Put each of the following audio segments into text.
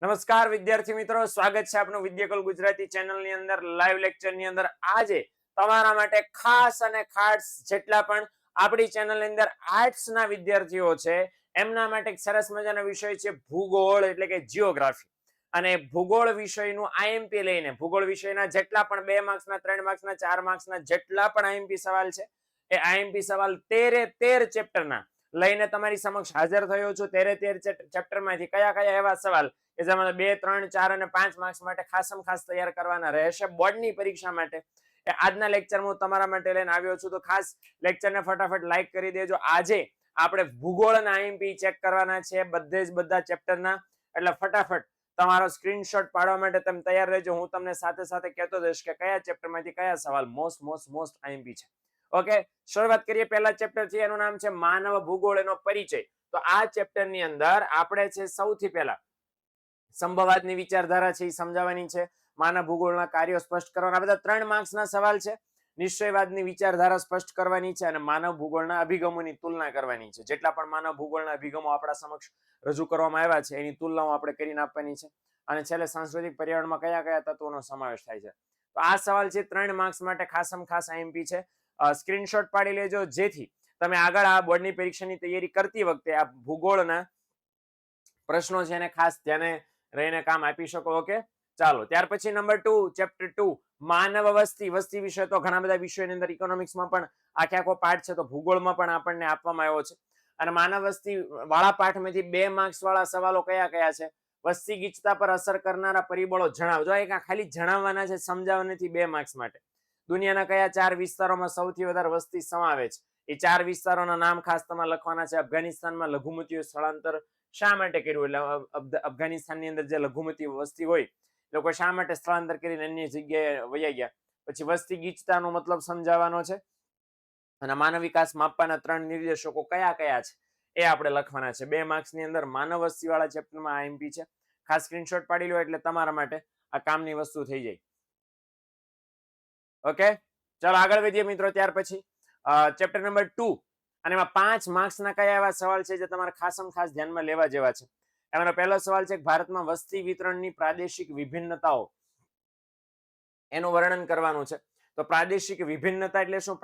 નમસ્કાર વિદ્યાર્થી મિત્રો, સ્વાગત છે આપનું વિદ્યાકુલ ગુજરાતી ચેનલની અંદર લાઈવ લેક્ચરની અંદર. આજે તમારા માટે ખાસ અને ખાસ જેટલા પણ આપણી ચેનલની અંદર આર્ટ્સના વિદ્યાર્થીઓ છે એમના માટે એક સરસ મજાનો વિષય છે ભૂગોળ એટલે કે જિયોગ્રાફી. અને ભૂગોળ વિષયનું આઈએમપી લઈને ભૂગોળ વિષયના જેટલા પણ 2 માર્ક્સના 3 માર્ક્સના 4 માર્ક્સના જેટલા પણ આઈએમપી સવાલ છે એ આઈએમપી સવાલ 13 ચેપ્ટરના લઈને તમારી સમક્ષ હાજર થયો છું. 13 ચેપ્ટરમાંથી કયા કયા એવા સવાલ કે જેમાં 2, 3, 4 અને 5 માર્ક્સ માટે ખાસમ ખાસ તૈયાર કરવાના રહેશે બોર્ડની પરીક્ષા માટે, એ આજના લેક્ચરમાં હું તમારા માટે લઈને આવ્યો છું. તો ખાસ લેક્ચરને ફટાફટ લાઈક કરી દેજો. આજે આપણે ભૂગોળના આઈએમપી ચેક કરવાના છે બધા ચેપ્ટરના, એટલે ફટાફટ તમારો સ્ક્રીનશોટ પાડવા માટે તમે તૈયાર રહેજો. હું તમને સાથે સાથે કહેતો જઈશ કે કયા ચેપ્ટરમાંથી કયા સવાલ મોસ્ટ આઈએમપી છે. ઓકે, શરૂઆત કરીએ પહેલા ચેપ્ટરથી. એનું નામ છે માનવ ભૂગોળ, એનો પરિચય. તો આ ચેપ્ટરની અંદર આપણે છે સૌથી પહેલા સંભવવાદની વિચારધારા છે એ સમજાવવાની છે, માનવ ભૂગોળના કાર્યો સ્પષ્ટ કરવાના. બધા 3 માર્ક્સના સવાલ છે. નિશ્ચયવાદની વિચારધારા સ્પષ્ટ કરવાની છે અને માનવ ભૂગોળના અભિગમોની તુલના કરવાની છે. જેટલા પણ માનવ ભૂગોળના અભિગમો આપણા સમક્ષ રજૂ કરવામાં આવ્યા છે એની તુલનાઓ આપણે કરીને આપવાની છે. અને છેલ્લે સાંસ્કૃતિક પર્યાવરણમાં કયા કયા તત્વોનો સમાવેશ થાય છે. તો આ સવાલ છે 3 માર્ક્સ માટે ખાસમ ખાસ આઈએમપી છે. સ્ક્રીનશોટ પાડી લેજો જેથી તમે આગળ આ બોર્ડની પરીક્ષાની તૈયારી કરતી વખતે આ ભૂગોળના પ્રશ્નો છે એને ખાસ ધ્યાને રહીને કામ આપી શકો. ઓકે, ચાલો ત્યાર પછી નંબર 2, ચેપ્ટર 2 માનવ વસ્તી. વસ્તી વિશે તો ઘણા બધા વિષયોની અંદર ઇકોનોમિક્સમાં પણ આખો પાઠ છે, તો ભૂગોળમાં પણ આપણને આપવામાં આવ્યો છે. અને માનવ વસ્તી વાળા પાઠમાંથી 2 માર્ક્સ વાળા સવાલો કયા કયા છે? વસ્તી ગીચતા પર અસર કરનારા પરિબળો જણાવજો. એક ખાલી જણાવવાના છે, સમજાવવા નથી. 2 માર્ક્સ માટે દુનિયાના કયા 4 વિસ્તારોમાં સૌથી વધારે વસ્તી સમાવે છે? એ 4 વિસ્તારોના નામ ખાસ તમારે લખવાના છે. અફઘાનિસ્તાનમાં લઘુમતીઓ સ્થળાંતર શા માટે કર્યું? એટલે અફઘાનિસ્તાનની અંદર જે લઘુમતી વસ્તી હોય લોકો શા માટે સ્થળાંતર કરીને અન્ય જગ્યાએ વયા ગયા? પછી વસ્તી ગીચતાનો મતલબ સમજાવવાનો છે. અને માનવ વિકાસ માપવાના 3 નિર્દેશકો કયા કયા છે એ આપણે લખવાના છે. 2 માર્ક્સની અંદર માનવ વસ્તી વાળા ચેપ્ટરમાં આઈએમપી છે. ખાસ સ્ક્રીનશોટ પાડી લો એટલે તમારા માટે આ કામની વસ્તુ થઈ જાય. ઓકે, ચાલો આગળ વધીએ મિત્રો. ત્યાર પછી ચેપ્ટર નંબર 2 અને એમાં 5 માર્ક્સના કયા એવા સવાલ છે જે તમારે ખાસમ ખાસ ધ્યાનમાં લેવા જેવા છે? એનો પહેલો સવાલ છે ભારતમાં વસ્તી વિતરણની પ્રાદેશિક વિભિન્નતાઓ, એનું વર્ણન કરવાનું છે. તો પ્રાદેશિક વિભિન્નતા એટલે શું?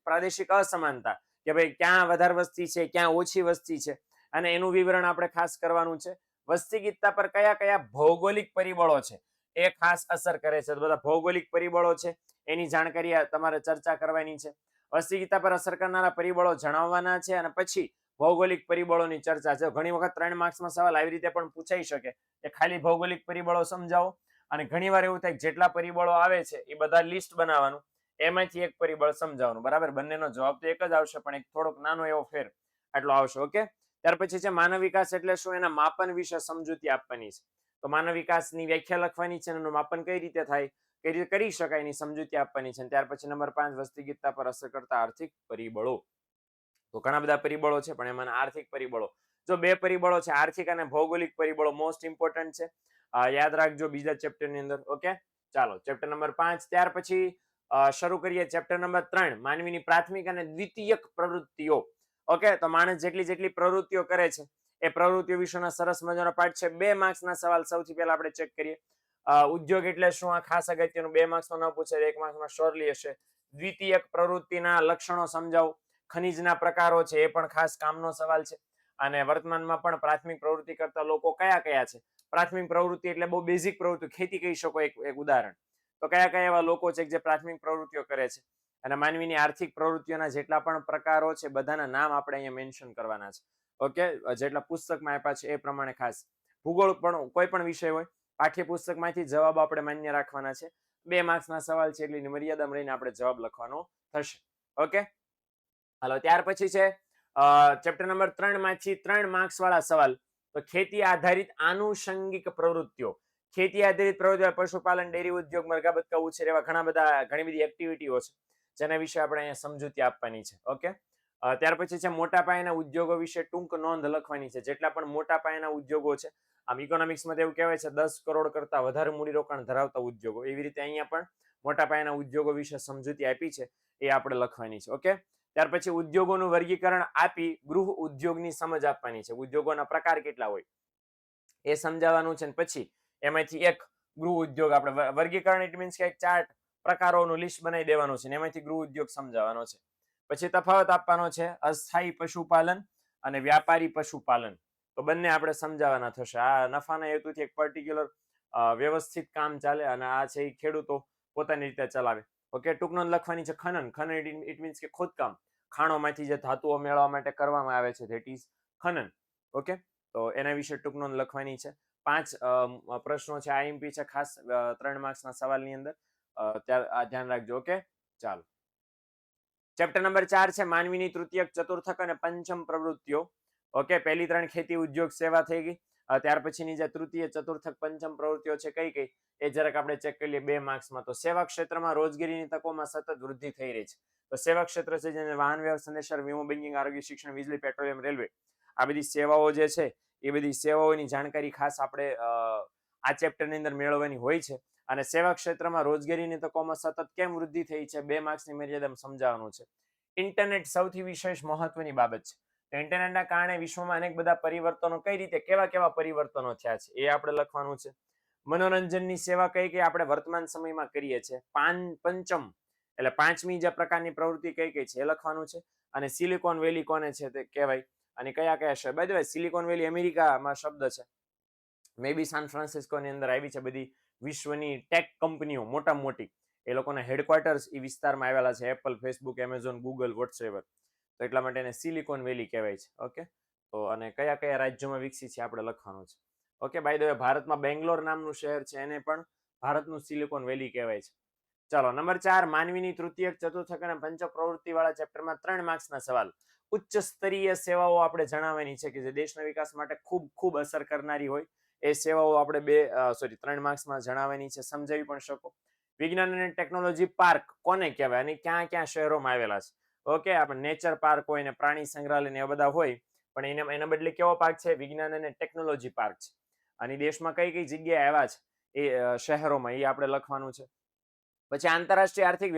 પ્રાદેશિક અસમાનતા, કે ભાઈ ક્યાં વધારે વસ્તી છે, ક્યાં ઓછી વસ્તી છે, અને એનું વિવરણ આપણે ખાસ કરવાનું છે. વસ્તી ગીચતા પર કયા કયા ભૌગોલિક પરિબળો છે એ ખાસ અસર કરે છે? બધા ભૌગોલિક પરિબળો છે એની જાણકારી તમારે ચર્ચા કરવાની છે. વસ્તી ગીચતા પર અસર કરનારા પરિબળો જણાવવાના છે અને પછી ભૌગોલિક પરિબળોની ચર્ચા છે. ઘણી વખત 3 માર્ક્સમાં સવાલ આવી રીતે પણ પૂછાઈ શકે કે ખાલી ભૌગોલિક પરિબળો સમજાવો, અને ઘણીવાર એવું થાય જેટલા પરિબળો આવે છે એ બધા લિસ્ટ બનાવવાનું, એમાંથી એક પરિબળ સમજાવવાનું. બરાબર, બંનેનો જવાબ તો એક જ આવશે પણ એક થોડોક નાનો એવો ફેર આટલો આવશે. ઓકે, ત્યાર પછી છે માનવ વિકાસ એટલે શું? એના માપન વિશે સમજૂતી આપવાની છે. તો માનવ વિકાસની વ્યાખ્યા લખવાની છે, એનું માપન કઈ રીતે થાય, કઈ રીતે કરી શકાય એની સમજૂતી આપવાની છે. ત્યાર પછી નંબર 5 વસ્તી ગીચતા પર અસર કરતા આર્થિક પરિબળો. તો ઘણા બધા પરિબળો છે પણ એમાં આર્થિક પરિબળો, જો 2 પરિબળો છે, આર્થિક અને ભૌગોલિક પરિબળો મોસ્ટ ઇમ્પોર્ટન્ટ છે. યાદ રાખજો બીજા ચેપ્ટરની અંદર. ઓકે, ચાલો ચેપ્ટર નંબર 5. ત્યાર પછી શરૂ કરીએ ચેપ્ટર નંબર 3 માનવીની પ્રાથમિક અને દ્વિતીયક પ્રવૃત્તિઓ. ઓકે, તો માણસ જેટલી પ્રવૃત્તિઓ કરે છે એ પ્રવૃત્તિઓ વિશેનો સરસ મજાનો પાઠ છે. 2 માર્ક્સના સવાલ સૌથી પહેલા આપણે ચેક કરીએ. ઉદ્યોગ એટલે શું? આ ખાસ અગત્યનું, 2 માર્ક્સમાં ન પૂછે, 1 માર્ક્સમાં શ્યોરલી હશે. દ્વિતીયક પ્રવૃત્તિના લક્ષણો સમજાવો. ખનિજના પ્રકારો છે એ પણ ખાસ કામનો સવાલ છે. અને વર્તમાનમાં પણ પ્રાથમિક પ્રવૃત્તિ કરતા લોકો કયા કયા છે? પ્રાથમિક પ્રવૃત્તિ એટલે બહુ બેઝિક પ્રવૃત્તિ, ખેતી કહી શકો એક ઉદાહરણ. તો કયા કયા એવા લોકો છે જે પ્રાથમિક પ્રવૃત્તિઓ કરે છે? અને માનવીની આર્થિક પ્રવૃત્તિઓના જેટલા પણ પ્રકારો છે બધાના નામ આપણે અહીંયા મેન્શન કરવાના છે. ઓકે, જેટલા પુસ્તકમાં આપ્યા છે એ પ્રમાણે ખાસ. ભૂગોળ પણ કોઈ પણ વિષય હોય, પાઠ્યપુસ્તકમાંથી જવાબ આપણે માન્ય રાખવાના છે. 2 માર્ક્સના સવાલ છે એટલે મર્યાદામાં રહીને આપણે જવાબ લખવાનો થશે. ઓકે, હાલો ત્યાર પછી છે ચેપ્ટર નંબર 3 માંથી 3 માર્ક્સ વાળા સવાલ. તો ખેતી આધારિત આનુષંગિક પ્રવૃત્તિઓ. ખેતી આધારિત પ્રવૃત્તિઓ, પશુપાલન, ડેરી ઉદ્યોગ, મરઘા બતકા ઉછેર, એવા ઘણી બધી એક્ટિવિટીઓ છે જેના વિશે આપણે અહીંયા સમજૂતી આપવાની છે. ઓકે, ત્યાર પછી છે મોટા પાયાના ઉદ્યોગો વિશે ટૂંક નોંધ લખવાની છે. જેટલા પણ મોટા પાયાના ઉદ્યોગો છે, આમ ઇકોનોમિક્સમાં એવું કહેવાય છે 10 કરોડ કરતા વધારે મૂડીરોકાણ ધરાવતા ઉદ્યોગો, એવી રીતે અહીંયા પણ મોટા પાયાના ઉદ્યોગો વિશે સમજૂતી આપી છે એ આપણે લખવાની છે. ઓકે, ત્યાર પછી ઉદ્યોગોનું વર્ગીકરણ આપી ગૃહ ઉદ્યોગની સમજ આપવાની છે. ઉદ્યોગોના પ્રકાર કેટલા હોય એ સમજાવવાનું છે. પછી એમાંથી એક ગૃહ ઉદ્યોગ આપણે વર્ગીકરણ, ઇટ મીન્સ કે એક ચાર્ટ પ્રકારોનું લિસ્ટ બનાવી દેવાનું છે, એમાંથી ગૃહ ઉદ્યોગ સમજાવવાનો છે. પછી તફાવત આપવાનો છે અસ્થાયી પશુપાલન અને વ્યાપારી પશુપાલન. તો બંને આપણે સમજાવવાના થશે. આ નફાના હેતુથી એક પર્ટિક્યુલર વ્યવસ્થિત કામ ચાલે અને આ છે એ ખેડૂતો પોતાની રીતે ચલાવે. ઓકે, ટૂંક નોંધ લખવાની છે ખનન. ખનન ઇટ મીન્સ કે ખોદકામ, ખાણોમાંથી જે ધાતુઓ મેળવવા માટે કરવામાં આવે છે, ધેટ ઇઝ ખનન. ઓકે, તો એના વિશે ટૂંક નોંધ લખવાની છે. 5 પ્રશ્નો છે, આઈએમપી છે, ખાસ 3 માર્ક્સના સવાલની અંદર. ત્યારે આ ધ્યાન રાખજો. ઓકે, ચાલો. ચેપ્ટર નંબર 4 છે માનવીની તૃતીયક, ચતુર્થક અને પંચમ પ્રવૃત્તિઓ. ઓકે, પહેલી 3 ખેતી, ઉદ્યોગ, સેવા થઈ ગઈ. ત્યાર પછીની જે તૃતીય, ચતુર્થક, પંચમ પ્રવૃત્તિઓ છે કઈ કઈ એ જરાક આપણે ચેક કરી લઈએ 2 માર્ક્સમાં. તો સેવા ક્ષેત્રમાં રોજગારીની તકોમાં સતત વૃદ્ધિ થઈ રહી છે. તો સેવા ક્ષેત્ર છે જેને વાહન વ્યવહાર, સંદેશાવ્યવહાર, વીમો, બેન્કિંગ, આરોગ્ય, શિક્ષણ, વીજળી, પેટ્રોલિયમ, રેલવે, આ બધી સેવાઓ જે છે એ બધી સેવાઓની જાણકારી ખાસ આપણે આ ચેપ્ટરની અંદર મેળવવાની હોય છે. અને સેવા ક્ષેત્રમાં રોજગારીની તકોમાં સતત કેમ વૃદ્ધિ થઈ છે 2 માર્ક્સની મર્યાદામાં સમજાવવાનું છે. ઇન્ટરનેટ સૌથી વિશેષ મહત્વની બાબત છે. તો ઇન્ટરનેટના કારણે વિશ્વમાં અનેક બધા પરિવર્તનો કઈ રીતે કેવા પરિવર્તનો થયા છે એ આપણે લખવાનું છે. મનોરંજનની સેવા કઈ આપણે વર્તમાન સમયમાં કરીએ છીએ. પંચમ એટલે 5મી જે પ્રકારની પ્રવૃત્તિ કઈ છે એ લખવાનું છે. અને સિલિકોન વેલી કોને છે તે કહેવાય અને કયા શહેર. બાય ધ વે, સિલિકોન વેલી અમેરિકામાં શબ્દ છે. મે બી સાન ફ્રાન્સિસ્કોની અંદર આવી છે બધી વિશ્વની ટેક કંપનીઓ મોટી. એ લોકોના હેડક્વાર્ટર્સ એ વિસ્તારમાં આવેલા છે. Apple, Facebook, Amazon, Google, whatsoever. તો એટલા માટે એને સિલિકોન વેલી કહેવાય છે. ઓકે, તો અને કયા રાજ્યોમાં વિકસી છે આપણે લખવાનું છે. ઓકે, બાય ધ વે, ભારતમાં બેંગ્લોર નામનું શહેર છે એને પણ ભારતનું સિલિકોન વેલી કહેવાય છે. ચાલો, નંબર 4 માનવીની તૃતીયક, ચતુર્થક અને પંચમ પ્રવૃત્તિ વાળા ચેપ્ટરમાં 3 માર્ક્સના સવાલ. ઉચ્ચ સ્તરીય સેવાઓ આપણે જણાવવાની છે કે જે દેશના વિકાસ માટે ખૂબ અસર કરનારી હોય એ સેવાઓ આપણે 3 માર્ક્સમાં જણાવવાની છે. સમજાવી પણ શકો. વિજ્ઞાન અને ટેકનોલોજી પાર્ક કોને કહેવાય અને ક્યાં શહેરોમાં આવેલા છે. ઓકે, આપણે નેચર પાર્ક હોય ને પ્રાણી સંગ્રહાલય ને એ બધા હોય, પણ એના બદલે કેવો પાર્ક છે? વિજ્ઞાન અને ટેકનોલોજી પાર્ક છે. અને દેશમાં કઈ જગ્યાએ આવ્યા છે એ શહેરોમાં એ આપણે લખવાનું છે. પછી આંતરરાષ્ટ્રીય આર્થિક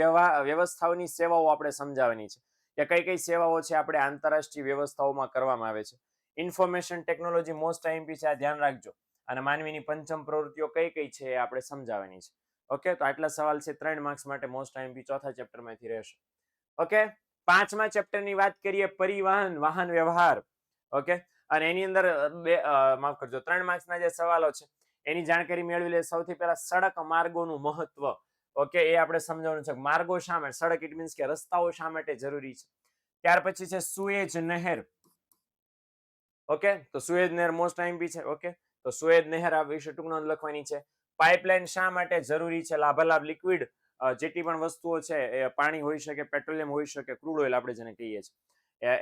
વ્યવસ્થાઓની સેવાઓ આપણે સમજાવવાની છે કે કઈ સેવાઓ છે આપણે આંતરરાષ્ટ્રીય વ્યવસ્થાઓમાં કરવામાં આવે છે. ઇન્ફોર્મેશન ટેકનોલોજી મોસ્ટ આઈએમપી છે, આ ધ્યાન રાખજો. અને માનવીની પંચમ પ્રવૃત્તિઓ કઈ છે એ આપણે સમજાવવાની છે. ઓકે, તો આટલા સવાલ છે 3 માર્ક્સ માટે મોસ્ટ આઈએમપી ચોથા ચેપ્ટરમાંથી રહેશે. ઓકે, 5મા ચેપ્ટરની વાત કરીએ પરિવહન, વાહન વ્યવહાર. ઓકે, અને એની અંદર 3 માર્ક્સના જે સવાલો છે એની જાણકારી મેળવી લે. સૌથી પહેલા સડક માર્ગોનું મહત્વ. ઓકે, એ આપણે સમજાવવાનું છે. માર્ગો શા માટે, સડક ઇટ મીન્સ કે રસ્તાઓ શા માટે જરૂરી છે. ત્યાર પછી છે સુએજ નહેર. ઓકે, તો સુએજ નહેર મોસ્ટ આઈએમપી છે. ઓકે, તો સુએજ નહેર આ વિશે ટૂંક નોંધ લખવાની છે. પાઇપલાઇન શા માટે જરૂરી છે? લાભાલાભ લિક્વિડ જેટલી પણ વસ્તુઓ છે એ પાણી હોઈ શકે, પેટ્રોલિયમ હોઈ શકે, ક્રૂડ ઓઇલ આપણે જેને કહીએ છીએ,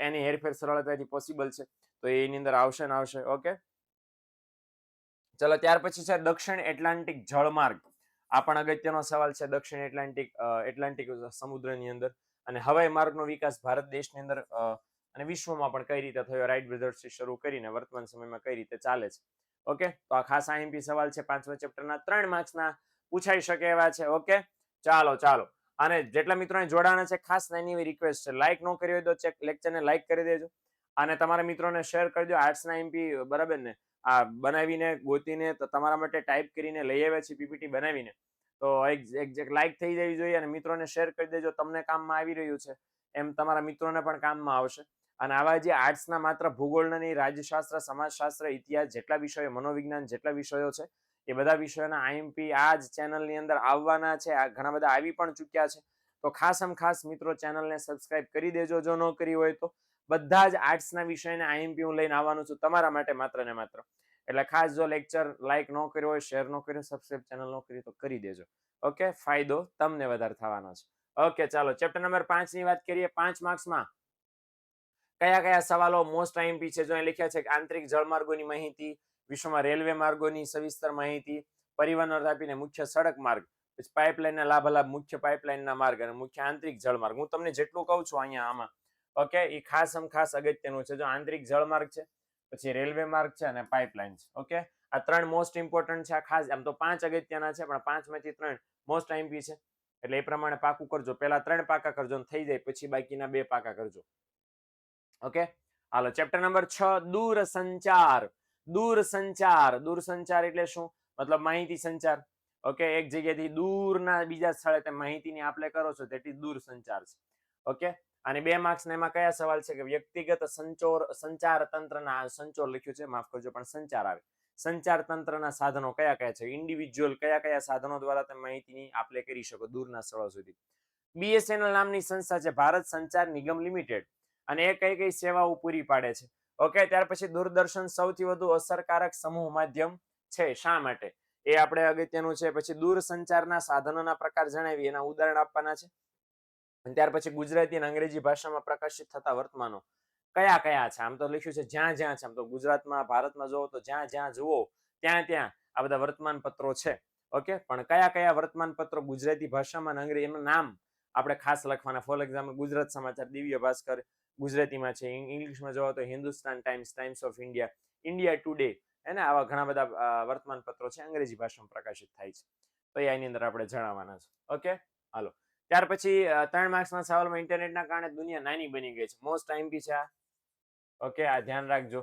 એની હેરફેર સરળતાથી પોસિબલ છે. તો એની અંદર આવશે ને આવશે. ઓકે, ચલો, ત્યાર પછી છે દક્ષિણ એટલાન્ટિક જળમાર્ગ. આ પણ અગત્યનો સવાલ છે. દક્ષિણ એટલાન્ટિક સમુદ્રની અંદર અને હવાઈ માર્ગનો વિકાસ ભારત દેશની અંદર અને વિશ્વમાં પણ કઈ રીતે થયો, રાઈટ બ્રધર્સથી શરૂ કરીને વર્તમાન સમયમાં કઈ રીતે ચાલે છે. ઓકે, તો આ ખાસ આઈએમપી સવાલ છે 5મા ચેપ્ટરના. 3 માર્ક્સના પૂછાઈ શકે એવા છે. ઓકે, ચાલો. અને જેટલા મિત્રોને જોડાના છે ખાસ નાની એવી રિક્વેસ્ટ છે, લાઈક ન કરી હોય તો લેક્ચરને લાઈક કરી દેજો અને તમારા મિત્રોને શેર કરી દો. આર્ટ્સના એમપી બરાબર ને, આ બનાવીને ગોતીને તો તમારા માટે ટાઈપ કરીને લઈ આવ્યા છે પીપીટી બનાવીને. તો એક લાઈક થઈ જવી જોઈએ અને મિત્રોને શેર કરી દેજો. તમને કામમાં આવી રહ્યું છે એમ તમારા મિત્રોને પણ કામમાં આવશે. અને આવા જે આર્ટ્સના માત્ર ભૂગોળના નહીં, રાજ્યશાસ્ત્ર, સમાજશાસ્ત્ર, ઇતિહાસ જેટલા વિષયો, મનોવિજ્ઞાન જેટલા વિષયો છે એ બધા વિષયોના આઈએમપી આ જ ચેનલની અંદર આવવાના છે. આ ઘણા બધા આવી પણ ચૂક્યા છે. તો ખાસ મિત્રો ચેનલને સબસ્ક્રાઇબ કરી દેજો જો ન કરી હોય તો. બધા જ આર્ટ્સના વિષયના આઈએમપી હું લઈને આવવાનું છું તમારા માટે માત્ર ને માત્ર. એટલે ખાસ જો લેક્ચર લાઈક ન કર્યો હોય, શેર ન કર્યો, સબસ્ક્રાઇબ ચેનલ ન કરી તો કરી દેજો. ઓકે, ફાયદો તમને વધારે થવાનો છે. ઓકે, ચાલો, ચેપ્ટર નંબર 5 ની વાત કરીએ. 5 માર્ક્સમાં કયા સવાલો મોસ્ટ આઈએમપી છે? જો અહીં લખ્યા છે કે આંતરિક જળમાર્ગોની માહિતી, વિશ્વમાં રેલવે માર્ગોની સવિસ્તર માહિતી, પરિવહન અર્થ આપીને મુખ્ય સડક માર્ગ, પછી પાઇપલાઇનના લાભાલાભ, મુખ્ય પાઇપલાઇનના માર્ગ અને મુખ્ય આંતરિક જળમાર્ગ. હું તમને જેટલું કહું છું અહીંયા આમાં, ઓકે, એ ખાસ અગત્યનું છે. જો આંતરિક જળમાર્ગ છે, પછી રેલવે માર્ગ છે અને પાઇપલાઇન છે. ઓકે, આ 3 મોસ્ટ ઇમ્પોર્ટન્ટ છે. આ ખાસ આમ તો 5 અગત્યના છે પણ 5માંથી 3 મોસ્ટ આઈએમપી છે. એટલે એ પ્રમાણે પાકું કરજો. પહેલા 3 પાકા કરજો ને થઈ જાય પછી બાકીના 2 પાકા કરજો. ઓકે, હાલો, ચેપ્ટર નંબર 6 દૂરસંચાર. દૂરસંચાર એટલે શું? મતલબ માહિતી સંચાર. ઓકે, એક જગ્યાથી દૂરના બીજા સ્થળે તમે માહિતીની આપ-લે કરો છો તેથી દૂરસંચાર છે. ઓકે, અને 2 માર્ક્સના એમાં કયા સવાલ છે કે વ્યક્તિગત સંચાર તંત્રના, સંચોર લખ્યું છે માફ કરજો પણ સંચાર આવે. સંચાર તંત્રના સાધનો કયા કયા છે? ઇન્ડિવિજ્યુઅલ કયા કયા સાધનો દ્વારા તમે માહિતીની આપ-લે કરી શકો દૂરના સ્થળો સુધી? BSNL નામની સંસ્થા છે, ભારત સંચાર નિગમ લિમિટેડ, અને એ કઈ કઈ સેવાઓ પૂરી પાડે છે? ઓકે, ત્યાર પછી દૂરદર્શન સૌથી વધુ અસરકારક સમૂહ માધ્યમ છે, શા માટે? એ આપણે અગત્યનું છે. પછી દૂરસંચારના સાધનોના પ્રકાર જણાવી, એના ઉદાહરણ આપવાના છે. અને ત્યાર પછી ગુજરાતી અને અંગ્રેજી ભાષામાં પ્રકાશિત થતા વર્તમાનો કયા કયા છે? આમ તો લખ્યું છે જ્યાં જ્યાં છે. આમ તો ગુજરાતમાં, ભારતમાં જોવો તો જ્યાં જ્યાં જુઓ ત્યાં ત્યાં આ બધા વર્તમાન પત્રો છે. ઓકે, પણ કયા કયા વર્તમાન પત્રો ગુજરાતી ભાષામાં અને અંગ્રેજી, એનું નામ આપણે ખાસ લખવાના. ફોર એક્ઝામ્પલ, ગુજરાત સમાચાર, દિવ્ય ભાસ્કર ગુજરાતીમાં છે. ઇંગ્લિશમાં જોવો તો Hindustan times, times of India, India today, એને આવા ઘણા બધા વર્તમાન પત્રો છે, અંગ્રેજી ભાષામાં પ્રકાશિત થાય છે. તો એની અંદર આપણે જણાવવાના છે. ઓકે, હાલો. ત્યાર પછી 3 માર્ક્સના સવાલમાં ઇન્ટરનેટના કારણે દુનિયા નાની બની ગઈ છે. મોસ્ટ આઈએમપી છે આ. ઓકે, આ ધ્યાન રાખજો.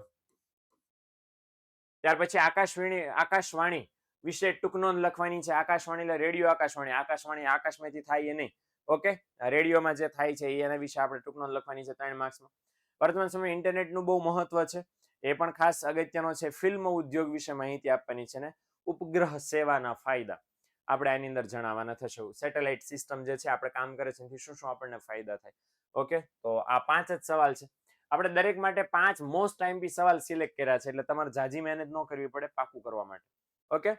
ત્યાર પછી આકાશવાણી વિશે ટૂંક નોંધ લખવાની છે. આકાશવાણી એટલે રેડિયો આકાશવાણી. આકાશવાણી આકાશમાંથી થાય એ નહીં. ઓકે, રેડિયોમાં જે થાય છે એના વિશે આપણે ટૂંક નોંધ લખવાની છે 3 માર્ક્સમાં. વર્તમાન સમયે ઇન્ટરનેટનું બહુ મહત્વ છે, એ પણ ખાસ અગત્યનો છે. ફિલ્મ ઉદ્યોગ વિશે માહિતી આપવાની છે ને ઉપગ્રહ સેવાના ફાયદા આપણે આની અંદર જણાવવાના થશે. સેટેલાઇટ સિસ્ટમ જે છે આપણે કામ કરે છે એનાથી શું શું આપણને ફાયદા થાય. ઓકે, તો આ 5 જ સવાલ છે. આપણે દરેક માટે 5 મોસ્ટ આઈએમપી સવાલ સિલેક્ટ કર્યા છે, એટલે તમારે જાજી મહેનત ન કરવી પડે પાકું કરવા માટે. ઓકે,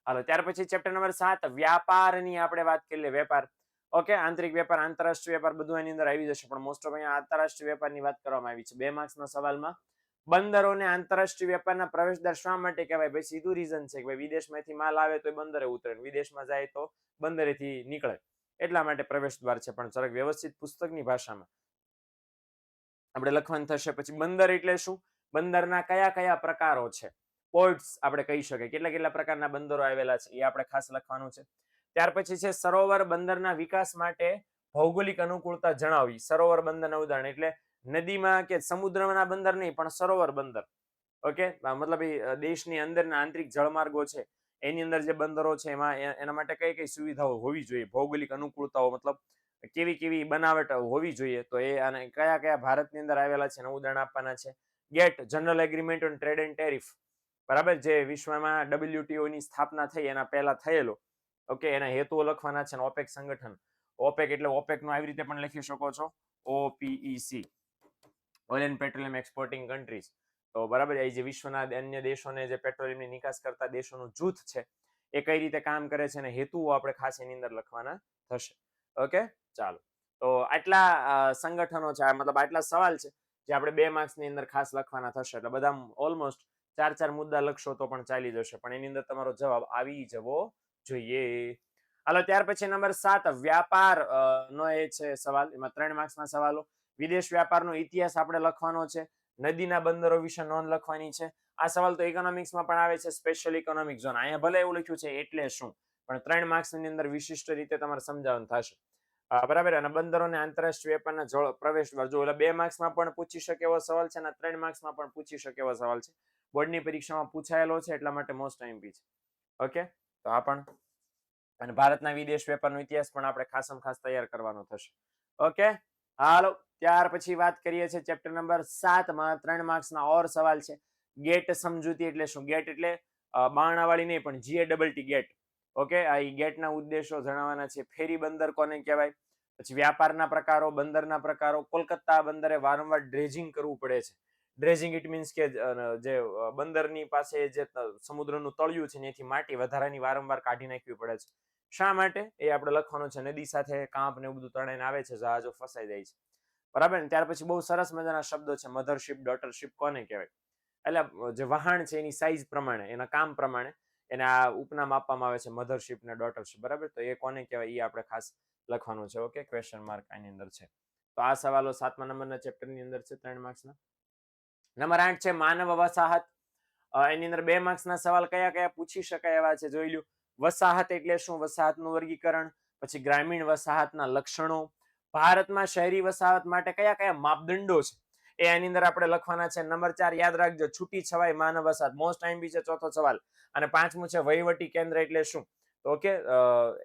હાલો. ત્યાર પછી ચેપ્ટર નંબર 7 વ્યાપારની આપણે વાત કરી લે. વેપાર. ઓકે, આંતરિક વેપાર, આંતરરાષ્ટ્રીય વેપાર બધું એની અંદર આવી જશે, પણ મોસ્ટ ઓફ અહીંયા આંતરરાષ્ટ્રીય વેપારની વાત કરવામાં આવી છે 2 માર્ક્સના સવાલમાં. બંદરોને આંતરરાષ્ટ્રીય વેપારના પ્રવેશદ્વાર શા માટે કહેવાય? ભાઈ સીધું રીઝન છે કે ભાઈ વિદેશમાંથી માલ આવે તો બંદરે ઉતરે, વિદેશમાં જાય તો બંદરેથી નીકળે, એટલા માટે પ્રવેશદ્વાર છે. પણ જરાક વ્યવસ્થિત પુસ્તકની ભાષામાં આપણે લખવાનું થશે. પછી બંદર એટલે શું? બંદરના કયા કયા પ્રકારો છે? પોર્ટ્સ આપણે કહી શકીએ. કેટલા કેટલા પ્રકારના બંદરો આવેલા છે એ આપણે ખાસ લખવાનું છે. ત્યાર પછી છે સરોવર બંદરના વિકાસ માટે ભૌગોલિક અનુકૂળતા જણાવી. સરોવર બંદરના ઉદાહરણ એટલે નદીમાં કે સમુદ્રના બંદર નહીં, પણ સરોવર બંદર. ઓકે, મતલબ એ દેશની અંદરના આંતરિક જળમાર્ગો છે એની અંદર જે બંદરો છે એમાં એના માટે કઈ કઈ સુવિધાઓ હોવી જોઈએ, ભૌગોલિક અનુકૂળતાઓ, મતલબ કેવી કેવી બનાવટ હોવી જોઈએ, તો એ અને કયા કયા ભારતની અંદર આવેલા છે એના ઉદાહરણ આપવાના છે. GATT, general agreement on trade and tariff, બરાબર, જે વિશ્વમાં WTO ની સ્થાપના થઈ એના પહેલા થયેલો. ઓકે, એના હેતુઓ લખવાના છે. ઓપેક સંગઠન, ઓપેક એટલે ઓપેક નો આવી રીતે પણ લખી શકો છો, OPEC, oil and petroleum exporting countries. તો બરાબર, એ જે વિશ્વના અન્ય દેશોને જે પેટ્રોલિયમની નિકાસ કરતા દેશોનું જૂથ છે એ કઈ રીતે કામ કરે છે અને હેતુઓ આપણે ખાસ એની અંદર લખવાના થશે. ઓકે, ચાલો. તો આટલા સંગઠનો છે, મતલબ આટલા સવાલ છે જે આપણે 2 માર્ક્સની અંદર ખાસ લખવાના થશે. એટલે બધા ઓલમોસ્ટ 4 મુદ્દા લખશો તો પણ ચાલી જશે, પણ એની અંદર તમારો જવાબ આવી જવો જોઈએ. હાલો, ત્યાર પછી નંબર 7 વ્યાપાર નો એ છે સવાલ. એમાં 3 માર્ક્સના સવાલો. વિદેશ વ્યાપારનો ઇતિહાસ આપણે લખવાનો છે. નદીના બંદરો વિશે નોંધ લખવાની છે. આ સવાલ તો ઇકોનોમિક્સમાં પણ આવે છે, સ્પેશિયલ ઇકોનોમિક ઝોન. અહીંયા ભલે એવું લખ્યું છે એટલે શું, પણ 3 માર્ક્સની અંદર વિશિષ્ટ રીતે તમારે સમજાવવાનું થશે. બરાબર, અને બંદરોને આંતરરાષ્ટ્રીય વેપારના જળ પ્રવેશદ્વાર, જો એટલે 2 માર્ક્સમાં પણ પૂછી શકે એવો સવાલ છે અને 3 માર્ક્સમાં પણ પૂછી શકે એવો સવાલ છે. બોર્ડની પરીક્ષામાં પૂછાયેલો છે એટલા માટે મોસ્ટ આઈએમપી છે. ઓકે, તો આ પણ, અને ભારતના વિદેશ વેપારનો ઇતિહાસ પણ આપણે ખાસમ ખાસ તૈયાર કરવાનો થશે. ઓકે, હાલો. ત્યાર પછી વાત કરીએ છીએ ચેપ્ટર નંબર 7 માં 3 માર્ક્સના ઓર સવાલ છે. ગેટ સમજૂતી એટલે શું? ગેટ એટલે બારણાવાળી નહીં, પણ GATT, ગેટ. ઓકે, આ ગેટના ઉદ્દેશો જણાવવાના છે. ફેરી બંદર કોને કહેવાય? પછી વ્યાપારના પ્રકારો, બંદરના પ્રકારો. કોલકાતા બંદરે વારંવાર ડ્રેજિંગ કરવું પડે છે. ડ્રેજિંગ ઇટ મીન્સ કે જે બંદરની પાસે જે સમુદ્રનું તળિયું છે એથી માટી વધારાની વારંવાર કાઢી નાખવી પડે છે. શા માટે એ આપણે લખવાનું છે. નદી સાથે કાંપ ને એવું બધું તણાઈને આવે છે, જહાજો ફસાઈ જાય છે, બરાબર ને. ત્યાર પછી બહુ સરસ મજાના શબ્દો છે. મધરશિપ, ડોટરશિપ કોને કહેવાય? એટલે જે વહાણ છે એની સાઈઝ પ્રમાણે, એના કામ પ્રમાણે એને આ ઉપનામ આપવામાં આવે છે, મધરશિપ ને ડોટરશિપ, બરાબર. તો એ કોને કહેવાય એ આપણે ખાસ લખવાનું છે. ઓકે, ક્વેશ્ચન માર્ક આની અંદર છે. તો આ સવાલો 7મા નંબરના ચેપ્ટરની અંદર છે 3 માર્ક્સના. નંબર 8 છે માનવ વસાહત. એની અંદર 2 માર્ક્સના સવાલ કયા કયા પૂછી શકાય એવા છે, જોઈ લ્યો. વસાહત એટલે શું? વસાહતનું વર્ગીકરણ. પછી ગ્રામીણ વસાહતના લક્ષણો. ભારતમાં શહેરી વસાહત માટે કયા કયા માપદંડો છે એ આની અંદર આપણે લખવાના છે. નંબર 4 યાદ રાખજો, છૂટી છવાઈ માનવ વસાહત મોસ્ટ આઈએમપી છે ચોથો સવાલ. અને પાંચમું છે વહીવટી કેન્દ્ર એટલે શું? તો ઓકે,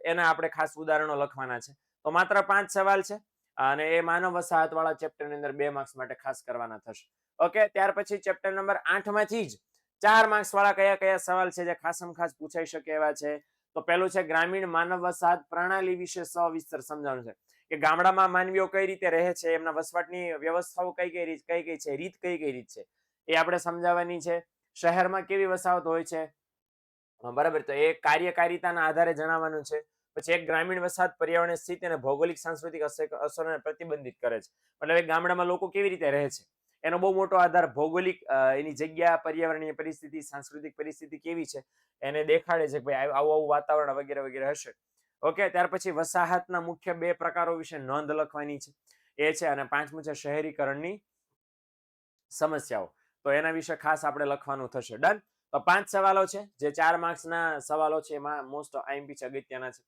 એના આપણે ખાસ ઉદાહરણો લખવાના છે. તો માત્ર 5 સવાલ છે અને એ માનવ વસાહત વાળા ચેપ્ટર ની અંદર 2 માર્ક્સ માટે ખાસ કરવાના થશે. ઓકે, ત્યાર પછી ચેપ્ટર નંબર 8 માંથી જ 4 માર્ક્સ વાળા કયા કયા સવાલ છે જે ખાસમ ખાસ પૂછાઈ શકે એવા છે? તો પહેલું છે ગ્રામીણ માનવ વસાહત પ્રણાલી વિશે સવિસ્તર સમજાવવાનું છે કે ગામડામાં માનવીઓ કઈ રીતે રહે છે, એમના વસવાટની વ્યવસ્થાઓ કઈ કઈ રીત છે, રીત કઈ કઈ રીત છે એ આપણે સમજાવવાની છે. શહેરમાં કેવી વસાહત હોય છે, બરાબર, તો એ કાર્યકારિતાના આધારે જણાવવાનું છે. પછી એક ગ્રામીણ વસાહત પર્યાવરણીય સ્થિતિ અને ભૌગોલિક સાંસ્કૃતિક અસરોને પ્રતિબંધિત કરે છે. મતલબ એક ગામડામાં લોકો કેવી રીતે રહે છે એનો બહુ મોટો આધાર ભૌગોલિક, એની જગ્યા, પર્યાવરણીય પરિસ્થિતિ, સાંસ્કૃતિક પરિસ્થિતિ કેવી છે એને દેખાડે છે કે ભાઈ આવું આવું વાતાવરણ વગેરે વગેરે હશે. ઓકે, ત્યાર પછી વસાહતના મુખ્ય 2 પ્રકારો વિશે નોંધ લખવાની છે એ છે. અને પાંચમું છે શહેરીકરણની સમસ્યાઓ, તો એના વિશે ખાસ આપણે લખવાનું થશે. ડન. તો 5 સવાલો છે જે 4 માર્ક્સના સવાલો છે, એમાં મોસ્ટ આઈએમપી છે, અગત્યના છે.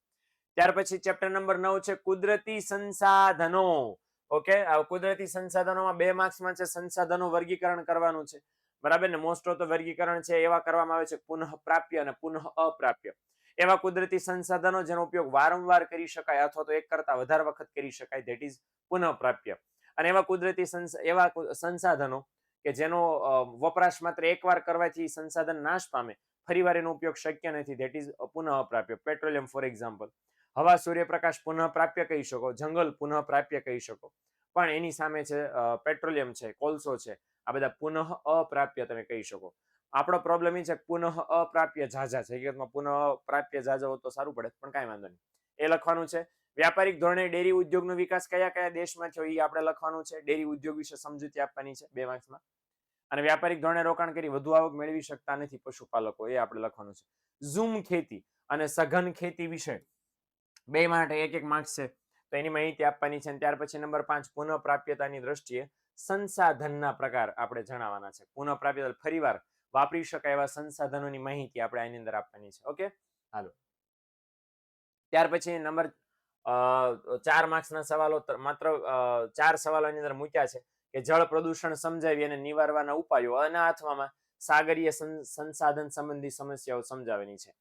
ત્યાર પછી ચેપ્ટર નંબર 9 છે કુદરતી સંસાધનો. ઓકે, કુદરતી સંસાધનોમાં 2 માર્ક્સમાં છે સંસાધનો વર્ગીકરણ કરવાનું છે, બરાબર ને. મોસ્ટ ઓફ તો વર્ગીકરણ છે એવા કરવામાં આવે છે પુનઃ પ્રાપ્ય અને પુનઃ અપ્રાપ્ય. એવા કુદરતી સંસાધનો જેનો ઉપયોગ વારંવાર કરી શકાય અથવા તો એક કરતા વધારે વખત કરી શકાય, ધેટ ઇઝ પુનઃ પ્રાપ્ય. અને એવા કુદરતી એવા સંસાધનો કે જેનો વપરાશ માત્ર એકવાર કરવાથી સંસાધન નાશ પામે, ફરીવાર એનો ઉપયોગ શક્ય નથી, ધેટ ઇઝ પુનઃ અપ્રાપ્ય. Petroleum for example. હવા, સૂર્યપ્રકાશ પુનઃ પ્રાપ્ય કહી શકો, જંગલ પુનઃ પ્રાપ્ય કહી શકો, પણ એની સામે છે પેટ્રોલિયમ છે, કોલસો છે, આ બધા પુનઃ અપ્રાપ્ય તમે કહી શકો. આપણો પ્રોબ્લેમ એ છે પુનઃ અપ્રાપ્ય ઝાઝા છે, હકીકતમાં પુનઃ પ્રાપ્ય ઝાઝા હોત તો સારું પડે, પણ કાંઈ વાંધો નહીં, એ લખવાનું છે. વ્યાપારિક ધોરણે ડેરી ઉદ્યોગનો વિકાસ કયા કયા દેશમાં થયો એ આપણે લખવાનું છે. ડેરી ઉદ્યોગ વિશે સમજૂતી આપવાની છે 2 માર્ક્સમાં. અને વ્યાપારિક ધોરણે રોકાણ કરી વધુ આવક મેળવી શકતા નથી પશુપાલકો, એ આપણે લખવાનું છે. ઝૂમ ખેતી અને સઘન ખેતી વિશે 2 માટે 1-1 માર્ક્સ છે, તો એની માહિતી આપવાની છે. ત્યાર પછી નંબર 5 પુનઃ પ્રાપ્યતાની દ્રષ્ટિએ સંસાધનના પ્રકાર આપણે જણાવવાના છે. પુનઃ પ્રાપ્યતા ફરીવાર વાપરી શકાય એવા સંસાધનોની માહિતી આપણે આની અંદર આપવાની છે. ઓકે, હાલો. ત્યાર પછી નંબર 4 માર્ક્સના સવાલો માત્ર 4 સવાલોની અંદર મૂક્યા છે કે જળ પ્રદૂષણ સમજાવી અને નિવારવાના ઉપાયો, અનાથવામાં સાગરીય સંસાધન સંબંધી સમસ્યાઓ સમજાવવાની છે.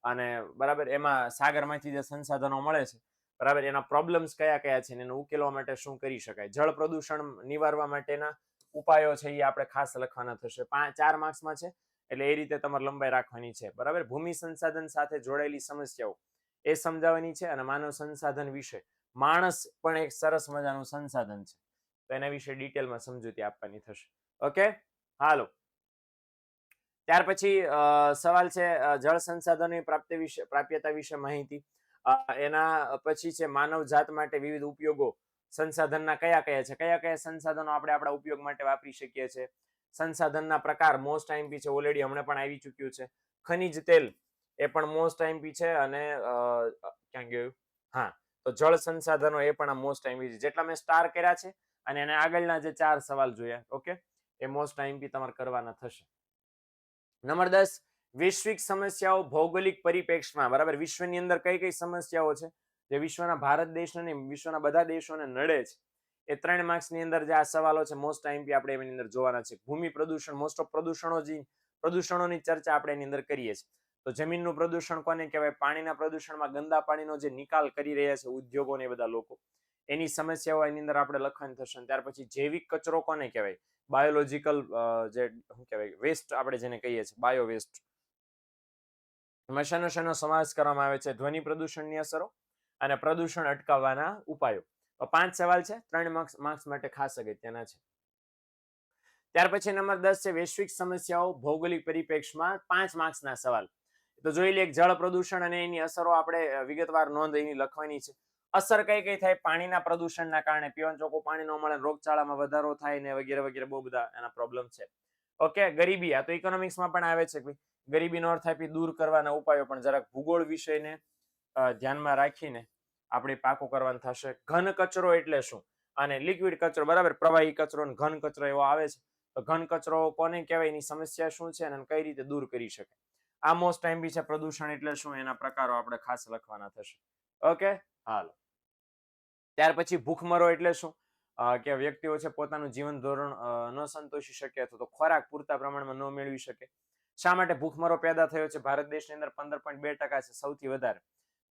અને બરાબર, એમાં સાગરમાંથી જે સંસાધનો મળે છે, બરાબર, એના પ્રોબ્લેમ્સ કયા કયા છે, એને ઉકેલવા માટે શું કરી શકાય, જળ પ્રદૂષણ નિવારવા માટેના ઉપાયો છે એ આપણે ખાસ લખવાના થશે. 4 માર્ક્સમાં છે એટલે એ રીતે તમારે લંબાઈ રાખવાની છે, બરાબર. ભૂમિ સંસાધન સાથે જોડાયેલી સમસ્યાઓ એ સમજાવવાની છે. અને માનવ સંસાધન વિશે, માણસ પણ એક સરસ મજાનું સંસાધન છે, તો એના વિશે ડિટેલમાં સમજૂતી આપવાની થશે. ઓકે, હાલો. ત્યાર પછી સવાલ છે જળ સંસાધનોની પ્રાપ્યતા વિશે માહિતી. એના પછી છે માનવ જાત માટે વિવિધ ઉપયોગો સંસાધનના કયા કયા છે, કયા કયા સંસાધનો આપણે આપણા ઉપયોગ માટે વાપરી શકીએ છીએ. સંસાધનના પ્રકાર મોસ્ટ આઈએમપી છે, ઓલરેડી હમણાં પણ આવી ચૂક્યું છે. ખનિજ તેલ એ પણ મોસ્ટ આઈએમપી છે. અને ક્યાં ગયું, હા, તો જળ સંસાધનો એ પણ આ મોસ્ટ આઈએમપી છે. જેટલા મેં સ્ટાર કર્યા છે અને એને આગળના જે 4 સવાલ જોયા, ઓકે, એ મોસ્ટ આઈએમપી તમારે કરવાના થશે. નંબર 10 વૈશ્વિક સમસ્યાઓ ભૌગોલિક પરિપ્રેક્ષમાં, બરાબર. વિશ્વની અંદર કઈ કઈ સમસ્યાઓ છે જે વિશ્વના ભારત દેશને, વિશ્વના બધા દેશોને નડે છે, એ 3 માર્ક્સની અંદર જે આ સવાલો છે મોસ્ટ આઈએમપી આપણે એની અંદર જોવાના છે. ભૂમિ પ્રદૂષણ, મોસ્ટ ઓફ પ્રદૂષણોની ચર્ચા આપણે એની અંદર કરીએ છીએ. તો જમીનનું પ્રદૂષણ કોને કહેવાય, પાણીના પ્રદૂષણમાં ગંદા પાણીનો જે નિકાલ કરી રહ્યા છે ઉદ્યોગો ને બધા લોકો, એની સમસ્યાઓ એની અંદર આપણે લખવાની થશે. ત્યાર પછી જૈવિક કચરો કોને કહેવાય, બાયોલોજીકલ જે શું કહેવાય વેસ્ટ આપણે જેને કહીએ છીએ, બાયો વેસ્ટ, એમાં શેનો સમાવેશ કરવામાં આવે છે, ધ્વનિ પ્રદૂષણની અસરો અને પ્રદૂષણ અટકાવવાના ઉપાયો. 5 સવાલ છે, 3 માર્ક્સ માટે ખાસ અગત્યના છે. ત્યાર પછી નંબર 10 છે વૈશ્વિક સમસ્યાઓ ભૌગોલિક પરિપ્રેક્ષમાં, 5 માર્ક્સના સવાલ. તો જોઈ લે, જળ પ્રદૂષણ અને એની અસરો આપણે વિગતવાર નોંધ એની લખવાની છે. અસર કઈ કઈ થાય, પાણીના પ્રદૂષણના કારણે પીવાનું ચોખ્ખું પાણી ન મળે, રોગચાળામાં વધારો થાય ને વગેરે વગેરે, બહુ બધા એના પ્રોબ્લેમ છે. ઓકે, ગરીબી, આ તો ઇકોનોમિક્સમાં પણ આવે છે, ગરીબી નો થાય દૂર કરવાના ઉપાયો, પણ જરાક ભૂગોળ વિષયને ધ્યાનમાં રાખીને આપણે પાકો કરવાનું થશે. ઘન કચરો એટલે શું, અને લિક્વિડ કચરો, બરાબર, પ્રવાહી કચરો અને ઘન કચરો એવો આવે છે. તો ઘન કચરો કોને કહેવાય, એની સમસ્યા શું છે અને કઈ રીતે દૂર કરી શકાય. આ મોસ્ટ આઈએમપી છે. પ્રદૂષણ એટલે શું, એના પ્રકારો આપણે ખાસ લખવાના થશે. ઓકે, હાલો. ત્યાર પછી ભૂખમરો એટલે શું, કે વ્યક્તિઓ છે પોતાનું જીવન ધોરણ ન સંતોષી શકે અથવા તો ખોરાક પૂરતા પ્રમાણમાં ન મેળવી શકે. શા માટે ભૂખમરો પેદા થયો છે ભારત દેશની અંદર 15.2% છે, સૌથી વધારે.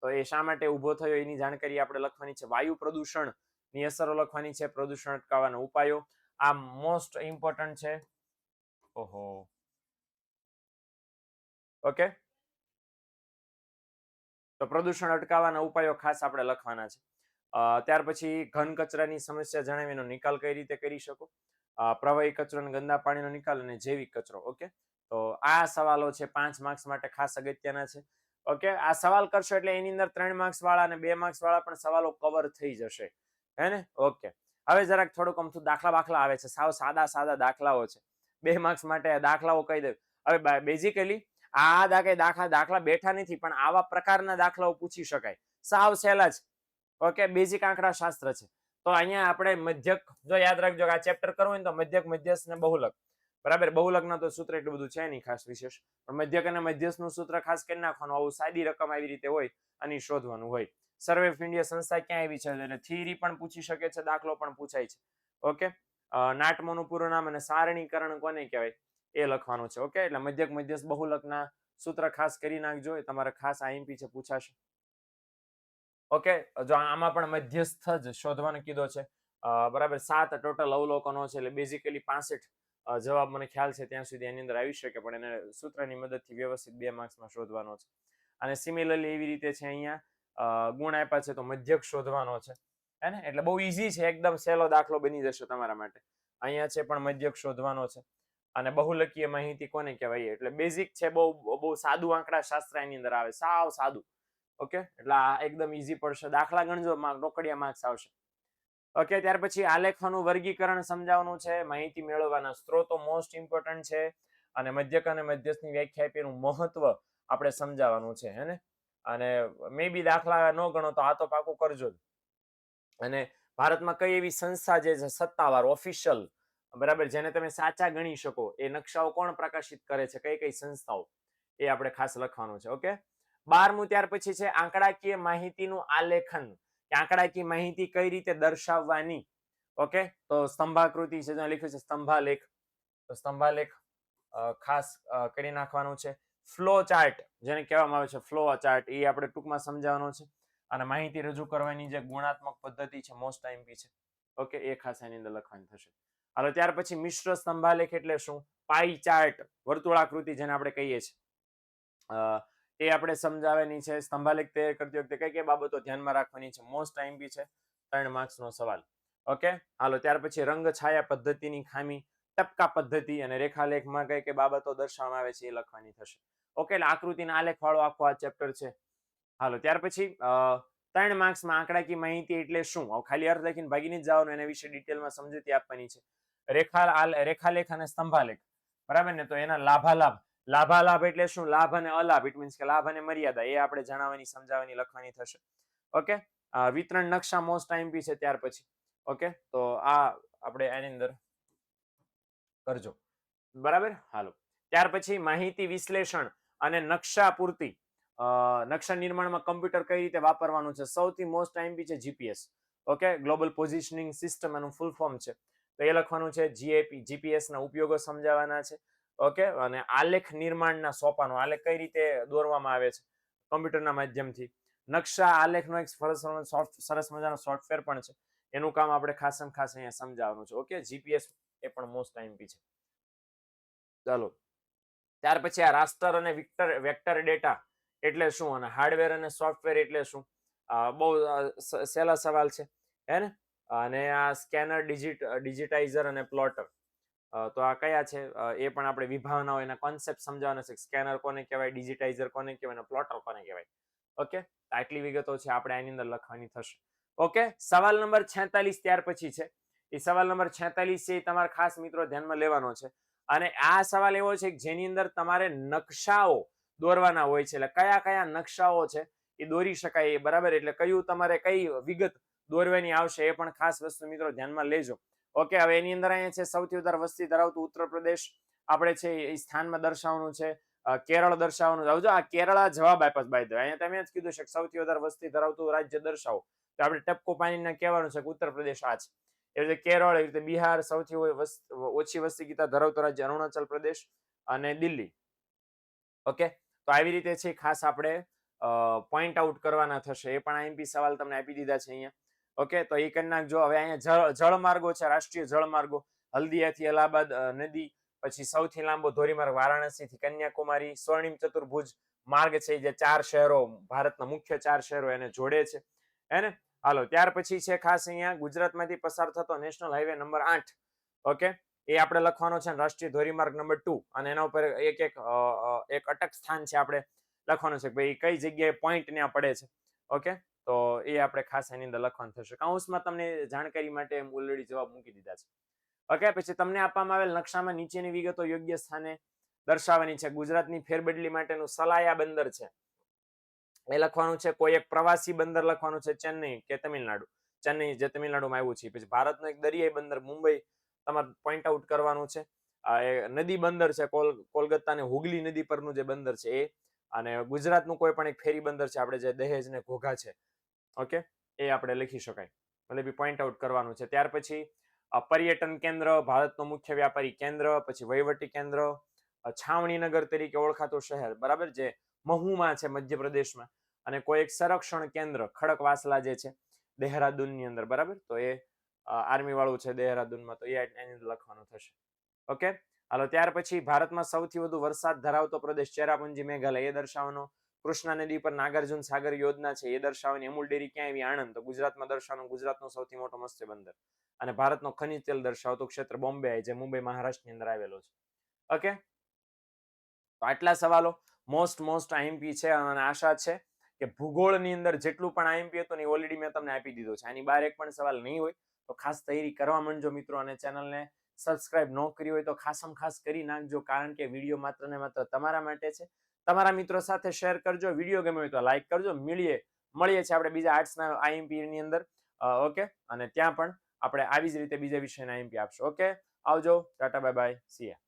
તો એ શા માટે ઊભો થયો એની જાણકારી આપણે લખવાની છે. વાયુ પ્રદૂષણની અસરો લખવાની છે, પ્રદૂષણ અટકાવવાના ઉપાયો. આ મોસ્ટ ઇમ્પોર્ટન્ટ છે. ઓહો, ઓકે. તો પ્રદૂષણ અટકાવવાના ઉપાયો ખાસ આપણે લખવાના છે. ત્યાર પછી ઘન કચરાની સમસ્યા જણાવી એનો નિકાલ કઈ રીતે કરી શકો. પ્રવાહી કચરો અને ગંદા પાણીનો નિકાલ અને જૈવિક કચરો. ઓકે, તો આ સવાલો છે 5 માર્ક્સ માટે ખાસ અગત્યના છે. ઓકે, આ સવાલ કરશો એટલે એની અંદર 3 માર્ક્સ વાળા અને 2 માર્ક્સ વાળા પણ સવાલો કવર થઈ જશે, હે ને? ઓકે, હવે જરાક થોડુંક અમથું દાખલા આવે છે, સાવ સાદા દાખલાઓ છે. 2 માર્ક્સ માટે દાખલાઓ કહી દઉં. હવે બેઝિકલી આ દાખલા બેઠા નથી, પણ આવા પ્રકારના દાખલાઓ પૂછી શકાય, સાવ સહેલા જ. ઓકે, બેઝિક આંકડા શાસ્ત્ર છે. તો અહીંયા આપણે મધ્યક, જો યાદ રાખજો આ ચેપ્ટર કરવું હોય તો મધ્યક, મધ્યસ્થ ને બહુલક. બરાબર, બહુલકના તો સૂત્ર એટલું બધું છે નહીં ખાસ વિશેષ, પણ મધ્યક અને મધ્યસ્થનું સૂત્ર ખાસ કરી નાખવાનું. આવું સાદી રકમ આવી રીતે હોય અને શોધવાનું હોય. સર્વે ઓફ ઇન્ડિયા સંસ્થા ક્યાં આવી છે, એટલે થિયરી પણ પૂછી શકે છે, દાખલો પણ પૂછાય છે. ઓકે, નાટમોનું પૂરું નામ અને સારણીકરણ કોને કહેવાય એ લખવાનું છે. ઓકે, એટલે મધ્યક, મધ્યસ્થ, બહુલકના સૂત્ર ખાસ કરી નાખજો, એ તમારે ખાસ આઈએમપી છે, પૂછાશે. ઓકે, જો આમાં પણ મધ્યસ્થ જ શોધવાનું કીધો છે. બરાબર, 7 ટોટલ અવલોકનો છે, એટલે બેઝિકલી 65 જવાબ મને ખ્યાલ છે ત્યાં સુધી એની અંદર આવી શકે, પણ એને સૂત્રની મદદથી વ્યવસ્થિત 2 માર્ક્સમાં શોધવાનો છે. અને સિમિલરલી એવી રીતે છે અહીંયા ગુણ આપ્યા છે તો મધ્યક શોધવાનો છે, હે ને? એટલે બહુ ઈઝી છે, એકદમ સહેલો દાખલો બની જશે તમારા માટે. અહીંયા છે પણ મધ્યક શોધવાનો છે. અને બહુલકીય માહિતી કોને કહેવાય, એટલે બેઝિક છે, બહુ સાદું આંકડા શાસ્ત્ર એની અંદર આવે, સાવ સાદું. ઓકે, એટલે આ એકદમ ઈઝી પડશે. દાખલા ગણજો, રોકડિયા માર્ક્સ આવશે. ઓકે, ત્યાર પછી આલેખવાનું વર્ગીકરણ સમજાવવાનું છે, માહિતી મેળવવાના સ્ત્રોતો મોસ્ટ ઇમ્પોર્ટન્ટ છે, અને મધ્યક અને મધ્યસ્થની વ્યાખ્યા આપીનું મહત્વ આપણે સમજાવવાનું છે, હે ને? અને મે બી દાખલા ન ગણો તો આ તો પાકું કરજો જ. અને ભારતમાં કઈ એવી સંસ્થા જે છે સત્તાવાર ઓફિશિયલ, બરાબર, જેને તમે સાચા ગણી શકો, એ નકશાઓ કોણ પ્રકાશિત કરે છે, કઈ સંસ્થાઓ, એ આપણે ખાસ લખવાનું છે. ઓકે, 12મું ત્યાર પછી છે આંકડાકીય માહિતીનું આલેખન, કે આંકડાકીય માહિતી કઈ રીતે દર્શાવવાની. ઓકે, તો સ્તંભાકૃતિ છે, લખ્યું છે સ્તંભાલેખ, તો સ્તંભાલેખ ખાસ કરી નાખવાનું છે. ફ્લો ચાર્ટ જેને કહેવામાં આવે છે, ફ્લો ચાર્ટ, એ આપણે ટૂંકમાં સમજાવવાનો છે. અને માહિતી રજૂ કરવાની જે ગુણાત્મક પદ્ધતિ છે, મોસ્ટ આઈએમપી છે. ઓકે, એ ખાસ એની અંદર લખવાની થશે. હાલો, ત્યાર પછી મિશ્ર સ્તંભાલેખ એટલે શું? પાઈ ચાર્ટ, વર્તુળાકૃતિ જેને આપણે કહીએ છીએ, એ આપણે સમજાવવાની છે. સ્તંભાલેખ તૈયાર કરતી વખતે કઈ કઈ બાબતો ધ્યાનમાં રાખવાની છે, મોસ્ટ આઈએમપી છે, 3 માર્ક્સનો સવાલ. ઓકે, હાલો, ત્યાર પછી રંગ છાયા પદ્ધતિની ખામી, ટપકા પદ્ધતિ અને રેખાલેખમાં કઈ કઈ બાબતો દર્શાવવામાં આવે છે એ લખવાની થશે. ઓકે, એટલે આકૃતિના આલેખ વાળો આખો આ ચેપ્ટર છે. હાલો, ત્યાર પછી 3 માર્ક્સમાં આંકડાકીય માહિતી એટલે શું, ખાલી અર્થ લખીને ભાગીને જ જવાનું, એના વિશે ડિટેલમાં સમજૂતી આપવાની છે. રેખાલેખ અને સ્તંભાલેખ, બરાબર ને? તો એના લાભાલાભ એટલે શું, લાભ અને અલાભ, ઇટ મીન્સ કે લાભ અને મર્યાદા, એ આપણે જણાવવાની, સમજાવવાની, લખવાની થશે. ઓકે, વિતરણ નકશા મોસ્ટ આઈએમપી છે. ત્યાર પછી ઓકે, તો આ આપણે આની અંદર કરજો, બરાબર. હાલો, ત્યાર પછી માહિતી વિશ્લેષણ અને નકશા પૂર્તિ, નકશા નિર્માણમાં કમ્પ્યુટર કઈ રીતે વાપરવાનું છે, સૌથી મોસ્ટ આઈએમપી છે GPS. Okay, global positioning system એનું ફૂલ ફોર્મ છે, તો એ લખવાનું છે. જીપીએસ ના ઉપયોગો સમજાવવાના છે. ઓકે, અને આલેખ નિર્માણના સોપાનો, આલેખ કઈ રીતે દોરવામાં આવે છે કમ્પ્યુટરના માધ્યમથી. નકશા આલેખનો એક સરસ મજાનો સોફ્ટવેર પણ છે, એનું કામ આપણે ખાસ અહીંયા સમજાવવાનું છે. ઓકે, જીપીએસ એ પણ મોસ્ટ આઈએમપી છે. ચાલો, ત્યાર પછી આ રાસ્ટર અને વેક્ટર ડેટા એટલે શું, અને હાર્ડવેર અને સોફ્ટવેર એટલે શું, બહુ સહેલા સવાલ છે, હે ને? અને આ સ્કેનર, ડિજિટાઇઝર અને પ્લોટર, તો આ કયા છે એ પણ આપણે વિભાવનાઓ, એના કોન્સેપ્ટ સમજાવવાના છે. સ્કેનર કોને કહેવાય, ડિજિટાઇઝર કોને કહેવાય, અને પ્લોટર કોને કહેવાય. ઓકે, આટલી વિગતો છે આપણે આની અંદર લખવાની થશે. ઓકે, સવાલ નંબર 46 ત્યાર પછી છે. એ સવાલ નંબર 46 છે, એ તમારે ખાસ મિત્રો ધ્યાનમાં લેવાનો છે. અને આ સવાલ એવો છે કે જેની અંદર તમારે નકશાઓ દોરવાના હોય છે, એટલે કયા કયા નકશાઓ છે એ દોરી શકાય, બરાબર, એટલે કયું તમારે કઈ વિગત દોરવાની આવશે એ પણ ખાસ વસ્તુ મિત્રો ધ્યાનમાં લેજો. ઓકે, હવે એની અંદર અહીંયા છે સૌથી વધારે વસ્તી ધરાવતું ઉત્તર પ્રદેશ આપણે છે એ સ્થાનમાં દર્શાવવાનું છે. કેરળ દર્શાવવાનું. આવજો, આ કેરળા જવાબ આપ્યો બાય ધ વે, અહીંયા તમે જ કીધું છે સૌથી વધારે વસ્તી ધરાવતું રાજ્ય દર્શાવો, તો આપણે ટપકું પાણીના કહેવાનું છે કે ઉત્તર પ્રદેશ આ છે. એવી રીતે કેરળ, એવી રીતે બિહાર, સૌથી ઓછી વસ્તી ગીતા ધરાવતો રાજ્ય અરુણાચલ પ્રદેશ અને દિલ્હી. ઓકે, તો આવી રીતે છે ખાસ આપણે પોઈન્ટ આઉટ કરવાના થશે. એ પણ આઈએમપી સવાલ તમને આપી દીધા છે અહીંયા. ઓકે, તો એ કરી નાખજો. હવે અહીંયા જળમાર્ગો છે, રાષ્ટ્રીય જળમાર્ગો, હલ્દિયાથી અલ્હાબાદ નદી, પછી સૌથી લાંબો ધોરીમાર્ગ વારાણસીથી કન્યાકુમારી, સ્વર્ણિમ ચતુર્ભુજ માર્ગ છે જે 4 શહેરો, ભારતના મુખ્ય 4 શહેરો એને જોડે છે. હે ને? હાલો, ત્યાર પછી છે ખાસ અહીંયા ગુજરાતમાંથી પસાર થતો નેશનલ હાઈવે નંબર 8. ઓકે, એ આપણે લખવાનો છે રાષ્ટ્રીય ધોરીમાર્ગ નંબર 2, અને એના ઉપર એક અટક સ્થાન છે આપણે લખવાનું છે કે ભાઈ કઈ જગ્યાએ પોઈન્ટ ત્યાં પડે છે. ઓકે, તો એ આપણે ખાસ એની અંદર લખવાનું થશે. કૌંસમાં તમને જાણકારી માટે ઓલરેડી જવાબ મૂકી દીધા છે. ઓકે, પછી તમને આપવામાં આવેલ નકશામાં નીચેની વિગતો યોગ્ય સ્થાને દર્શાવવાની છે. ગુજરાતની ફેરબદલી માટેનું સલાયા બંદર છે એ લખવાનું છે. કોઈ એક પ્રવાસી બંદર લખવાનું છે, ચેન્નઈ કે તમિલનાડુ. ચેન્નઈ જે તમિલનાડુમાં આવ્યું છે. પછી ભારતનું એક દરિયાઈ બંદર મુંબઈ તમારે પોઈન્ટ આઉટ કરવાનું છે. નદી બંદર છે કોલકાતા ને હુગલી નદી પરનું જે બંદર છે એ. અને ગુજરાતનું કોઈ પણ એક ફેરી બંદર છે આપણે જે દહેજ ને ઘોઘા છે. ઓકે, એ આપણે લખી શકાય, મતલબ પોઈન્ટ આઉટ કરવાનું છે. ત્યાર પછી પર્યટન કેન્દ્ર, ભારતનું મુખ્ય વ્યાપારી કેન્દ્ર, પછી વહીવટી કેન્દ્ર, છાવણીનગર તરીકે ઓળખાતું શહેર, બરાબર, જે મહુમાં છે મધ્યપ્રદેશમાં, અને કોઈ એક સંરક્ષણ કેન્દ્ર ખડકવાસલા જે છે દેહરાદૂનની અંદર, બરાબર, તો એ આર્મી વાળું છે દેહરાદૂનમાં, તો એ એની અંદર લખવાનું થશે. ઓકે, હાલો, ત્યાર પછી ભારતમાં સૌથી વધુ વરસાદ ધરાવતો પ્રદેશ ચેરાપુંજી મેઘાલય એ દર્શાવવાનો. કૃષ્ણા નદી પર નાગાર્જુન સાગર યોજના છે એ દર્શાવવાની. અમૂલ ડેરી ક્યાં આવી? આણંદ, તો ગુજરાતમાં દર્શાવવાનું. ગુજરાતનો સૌથી મોટો મત્સ્ય બંદર. અને ભારતનો ખનિજ તેલ દર્શાવતું ક્ષેત્ર બોમ્બે જે મુંબઈ મહારાષ્ટ્રની અંદર આવેલો છે. ઓકે, તો આટલા સવાલો મોસ્ટ આઈએમપી છે, અને આશા છે કે ભૂગોળની અંદર જેટલું પણ આઈએમપી હતું ને ઓલરેડી મેં તમને આપી દીધું છે. આની બહાર એક પણ સવાલ નહીં હોય, તો ખાસ તૈયારી કરવા માંડજો મિત્રો. અને ચેનલને સબસ્ક્રાઇબ ન કરી હોય તો ખાસ કરી નાખજો, કારણ કે વિડીયો માત્ર ને માત્ર તમારા માટે છે. તમારા મિત્રો સાથે શેર કરજો. વિડીયો ગમે હોય તો લાઈક કરજો. મળીએ છીએ આપણે બીજા આર્ટ્સના આઈએમપી ની અંદર. ઓકે, અને ત્યાં પણ આપણે આવી જ રીતે બીજા વિષયના આઈએમપી આપશું. ઓકે, આવજો, ટાટા, બાય બાય, સી યા.